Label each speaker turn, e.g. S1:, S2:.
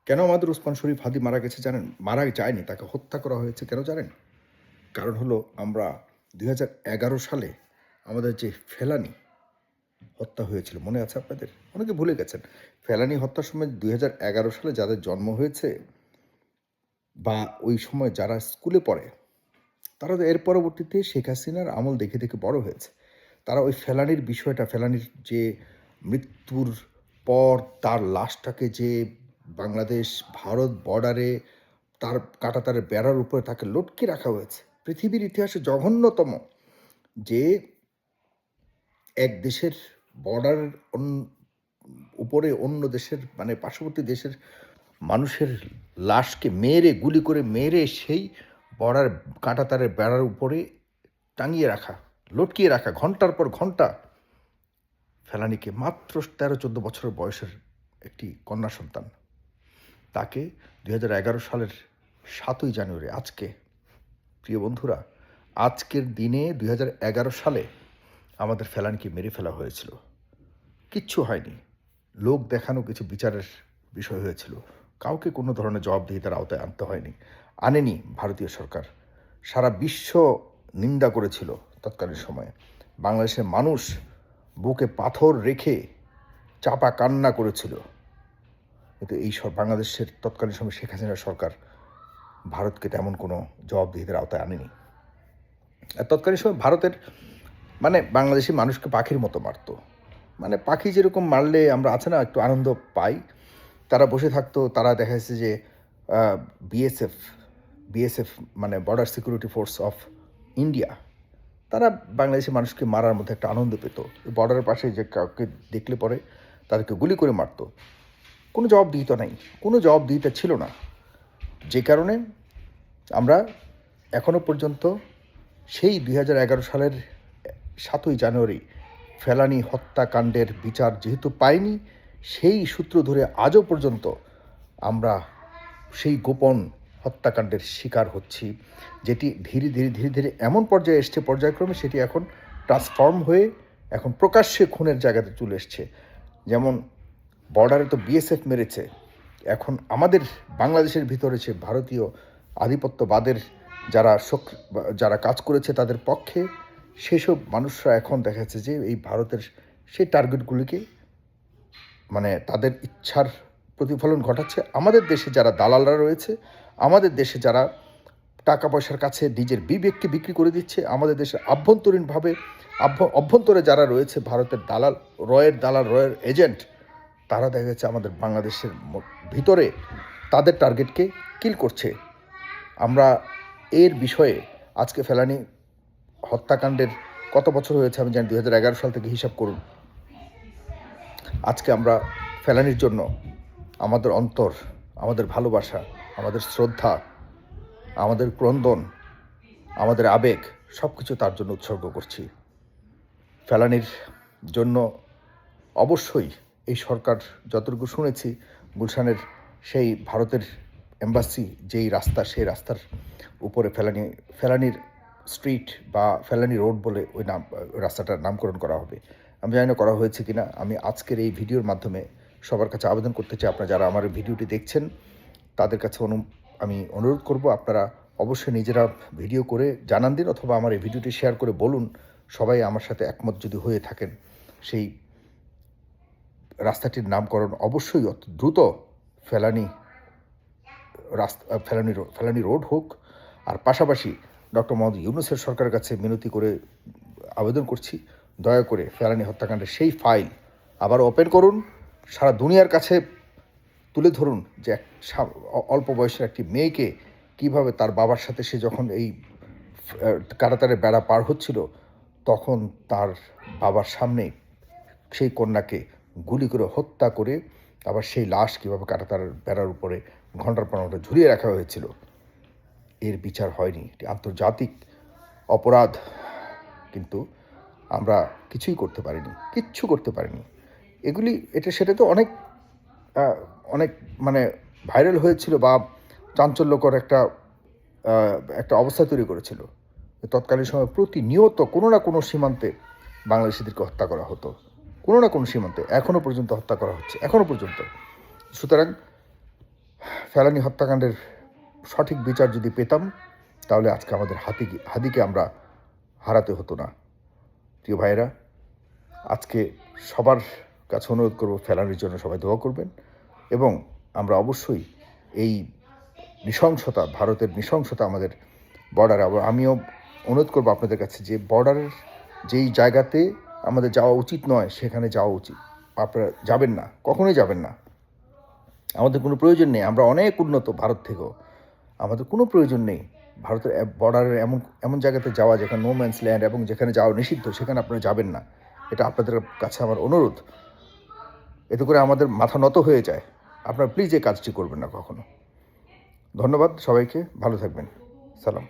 S1: কেন আমাদের ওসমান শরীফ হাদি মারা গেছে জানেন? মারা যায়নি, তাকে হত্যা করা হয়েছে। কেন জানেন? কারণ হলো আমরা ২০১১ সালে আমাদের যে ফেলানী হত্যা হয়েছিল, মনে আছে আপনাদের? অনেকে ভুলে গেছেন। ফেলানী হত্যার সময় ২০১১ সালে যাদের জন্ম হয়েছে বা ওই সময় যারা স্কুলে পড়ে, তারা তো এর পরবর্তীতে শেখ হাসিনার আমল দেখে, দেখে বড় হয়েছে। তারা ওই ফেলানির বিষয়টা, ফেলানির যে মৃত্যুর পর তার লাশটাকে যে বাংলাদেশ ভারত বর্ডারে তার কাঁটাতারের বেড়ার উপরে তাকে লটকে রাখা হয়েছে। পৃথিবীর ইতিহাসে জঘন্যতম যে এক দেশের বর্ডারের উপরে অন্য দেশের মানে পার্শ্ববর্তী দেশের মানুষের লাশকে মেরে, গুলি করে মেরে সেই বর্ডার কাঁটাতারের বেড়ার উপরে টাঙিয়ে রাখা, লটকিয়ে রাখা ঘন্টার পর ঘন্টা ফেলানীকে, মাত্র ১৩-১৪ বছরের বয়সের একটি কন্যা সন্তান, তাকে ২০১১ সালের ৭ই জানুয়ারি, আজকে, প্রিয় বন্ধুরা, আজকের দিনে ২০১১ সালে আমাদের ফেলানীকে মেরে ফেলা হয়েছিল। কিচ্ছু হয়নি। লোক দেখানো কিছু বিচারের বিষয় হয়েছিল। কাউকে কোনো ধরনের জবাবদিহিতার আওতায় আনতে হয়নি, আনেনি ভারতীয় সরকার। সারা বিশ্ব নিন্দা করেছিল তৎকালীন সময়ে। বাংলাদেশের মানুষ বুকে পাথর রেখে চাপা কান্না করেছিল। কিন্তু এই বাংলাদেশের তৎকালীন সময় শেখ হাসিনার সরকার ভারতকে তেমন কোনো জবাবদিহিতার আওতায় আনেনি। আর তৎকালীন সময় ভারতের মানে বাংলাদেশি মানুষকে পাখির মতো মারত। মানে পাখি যেরকম মারলে আমরা আছে না একটু আনন্দ পাই, তারা বসে থাকতো। তারা দেখা যাচ্ছে যে বিএসএফ বিএসএফ মানে border security force of India, তারা বাংলাদেশি মানুষকে মারার মধ্যে একটা আনন্দ পেত। বর্ডারের পাশে যে কাউকে দেখলে পরে তাদেরকে গুলি করে মারত। কোনো জবাবদিহিতা নাই, কোনো জবাবদিহিতা ছিল না। যে কারণে আমরা এখনও পর্যন্ত সেই ২০১১ সালের ৭ই জানুয়ারি ফেলানী হত্যাকাণ্ডের বিচার যেহেতু পাইনি, সেই সূত্র ধরে আজও পর্যন্ত আমরা সেই গোপন হত্যাকাণ্ডের শিকার হচ্ছি, যেটি ধীরে ধীরে ধীরে ধীরে এমন পর্যায়ে এসছে, পর্যায়ক্রমে সেটি এখন ট্রান্সফর্ম হয়ে এখন প্রকাশ্যে খুনের জায়গাতে চলে এসছে। যেমন বর্ডারে তো বিএসএফ মেরেছে, এখন আমাদের বাংলাদেশের ভিতরে সে ভারতীয় আধিপত্যবাদের যারা কাজ করেছে তাদের পক্ষে, সেসব মানুষরা এখন দেখা যাচ্ছে যে এই ভারতের সেই টার্গেটগুলিকে মানে তাদের ইচ্ছার প্রতিফলন ঘটাচ্ছে। আমাদের দেশে যারা দালালরা রয়েছে, আমাদের দেশে যারা টাকা পয়সার কাছে নিজের বিবেককে বিক্রি করে দিচ্ছে, আমাদের দেশে আভ্যন্তরীণভাবে অভ্যন্তরে যারা রয়েছে ভারতের দালাল, রয়ের এজেন্ট, তারা দেখা যাচ্ছে আমাদের বাংলাদেশের ভিতরে তাদের টার্গেটকে কিল করছে। আমরা এর বিষয়ে আজকে ফেলানী হত্যাকাণ্ডের কত বছর হয়েছে আমি জানি, ২০১১ সাল থেকে হিসাব করুন। আজকে আমরা ফেলানীর জন্য আমাদের অন্তর, আমাদের ভালোবাসা, আমাদের শ্রদ্ধা, আমাদের ক্রন্দন, আমাদের আবেগ সব কিছু তার জন্য উৎসর্গ করছি। ফেলানীর জন্য অবশ্যই এই সরকার, যতটুকু শুনেছি, গুলশানের সেই ভারতের এম্বাসি যেই রাস্তা, সেই রাস্তার উপরে ফেলানীর স্ট্রিট বা ফেলানী রোড বলে ওই রাস্তাটার নামকরণ করা হবে। আমি জানি না করা হয়েছে কিনা। আমি আজকের এই ভিডিওর মাধ্যমে সবার কাছে আবেদন করতে চাই, আপনারা যারা আমার ভিডিওটি দেখছেন তাদের কাছে আমি অনুরোধ করব, আপনারা অবশ্যই নিজেরা ভিডিও করে জানান দিন, অথবা আমার এই ভিডিওটি শেয়ার করে বলুন, সবাই আমার সাথে একমত যদি হয়ে থাকেন, সেই রাস্তাটির নামকরণ অবশ্যই অত দ্রুত ফেলানী রোড হোক। আর পাশাপাশি ডক্টর মোহাম্মদ ইউনূসের সরকারের কাছে মিনতি করে আবেদন করছি, দয়া করে ফেলানী হত্যাকাণ্ডের সেই ফাইল আবার ওপেন করুন, সারা দুনিয়ার কাছে তুলে ধরুন যে অল্প বয়সের একটি মেয়েকে কিভাবে তার বাবার সাথে সে যখন এই কাঁটাতারের বেড়া পার হচ্ছিল, তখন তার বাবার সামনে সেই কন্যাকে গুলি করে হত্যা করে আবার সেই লাশ কীভাবে কাঁটাতারের বেড়ার উপরে ঘণ্টার পর ঘণ্টা ঝুলিয়ে রাখা হয়েছিল। এর বিচার হয়নি, এটি আন্তর্জাতিক অপরাধ। কিন্তু আমরা কিচ্ছু করতে পারিনি। সেটা তো অনেক অনেক মানে ভাইরাল হয়েছিল বা চাঞ্চল্যকর একটা অবস্থা তৈরি করেছিল। তৎকালীন সময় প্রতিনিয়ত কোনো না কোনো সীমান্তে বাংলাদেশিদেরকে হত্যা করা হতো, কোনো না কোনো সীমান্তে এখনও পর্যন্ত হত্যা করা হচ্ছে, এখনও পর্যন্ত। সুতরাং ফেলানী হত্যাকাণ্ডের সঠিক বিচার যদি পেতাম, তাহলে আজকে আমাদের হাদিকে আমরা হারাতে হতো না। প্রিয় ভাইয়েরা, আজকে সবার কাছে অনুরোধ করব, ফেলানির জন্য সবাই দোয়া করবেন এবং আমরা অবশ্যই এই নৃশংসতা, ভারতের নৃশংসতা আমাদের বর্ডারে, আমিও অনুরোধ করবো আপনাদের কাছে যে বর্ডারের যেই জায়গাতে আমাদের যাওয়া উচিত নয় সেখানে যাওয়া উচিত, আপনারা যাবেন না, কখনোই যাবেন না। আমাদের কোনো প্রয়োজন নেই, আমরা অনেক উন্নত ভারত থেকেও, আমাদের কোনো প্রয়োজন নেই ভারতের বর্ডারের এমন এমন জায়গাতে যাওয়া যেখানে নো ম্যানস ল্যান্ড এবং যেখানে যাওয়া নিষিদ্ধ, সেখানে আপনারা যাবেন না। এটা আপনাদের কাছে আমার অনুরোধ। এতে করে আমাদের মাথা নত হয়ে যায়। আপনারা প্লিজ এই কাজটি করবেন না কখনো। ধন্যবাদ সবাইকে, ভালো থাকবেন। সালাম।